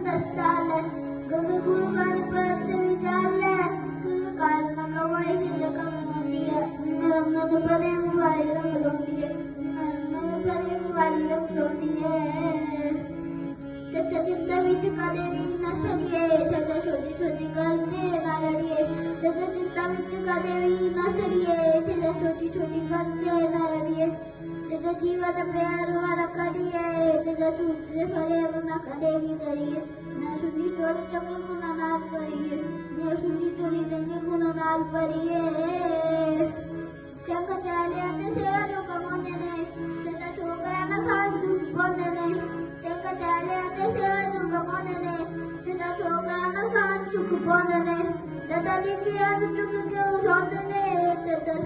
दस्ताल गग गुरु गणपत विचारले काल नगवाई से कमोदी है नरम परे वाली रंग लोंदी है नरम परे वाली रंग लोंदी है चचा चिंता विच कदे भी न सड़िए चचा छोटी छोटी गलती ना लड़िए चचा चिंता विच कदे भी न सड़िए चचा छोटी छोटी गलती ना लड़िए चचा जीवन प्यार वाला करिए चचा टूटते फले ना कदे भी करिए ना सुनी चोरी चंगे गुना नाल परिए ना सुनी चोरी चंगे गुना नाल परिए चंगा चाले आते सेवा जो कमाने ने चचा छोकरा ना खान चुप बोलने ने चंगा चाले आते सेवा जो कमाने ने चचा छोकरा ना खान चुप बोलने ने चचा लिखी आज चुक के उठाने ने चचा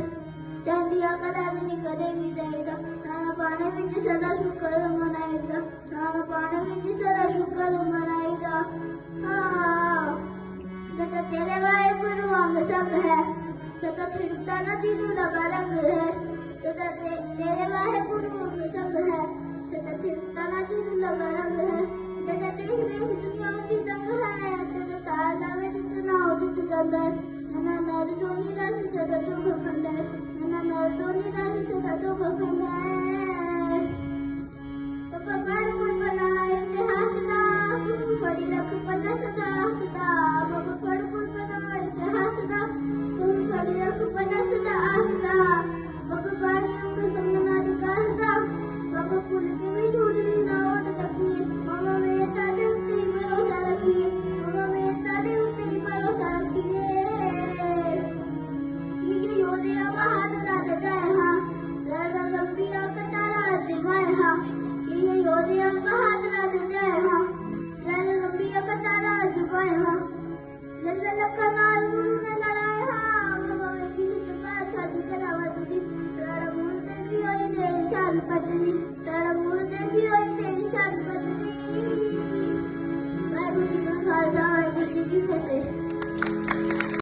चंदिया कलाल नी कदे भी जाएगा नाना पाने विच सदा शुक्र मनाएगा नाना पाने विच सदा शुक्र मनाएगा हाँ चचा तेरे वाहे गुरु अंग संग है चचा थिरता न तीनू लगा रंग है चचा तेरे वाहे गुरु अंग संग है चचा थिरता न तीनू लगा रंग है चचा देख देख दुनिया की दंग है चचा ताजा में जितना उदित गंग है नाना नर जोनी राशि सदा तो खंड है नाना नर जोनी राशि सदा तो खंड है पापा बड़ कोई बनाए इतिहास दा तू बड़ी रख पल्ला सदा सदा पापा बड़ कोई बनाए इतिहास दा तू बड़ी रख पल्ला सदा सदा पापा पानी अंग संग ना विकास दा पापा पुल के भी झूठी ना उठ सकी मामा मेरे तारे उते ही भरोसा रखिए मामा मेरे तारे उते ही भरोसा रखिए ये जो योधे बहादुर राजा जाए हाँ सदा लंबिया कतारा जिमाए हाँ ये योधे बहादुर राजा जाए हाँ सदा लंबिया कतारा जिमाए हाँ लल्ला लक्का नाल गुरु ने लड़ाए हाँ बाबा में किसी चुपा छाती करावा तुझी तेरा मुंह तेरी होई दे शान पतली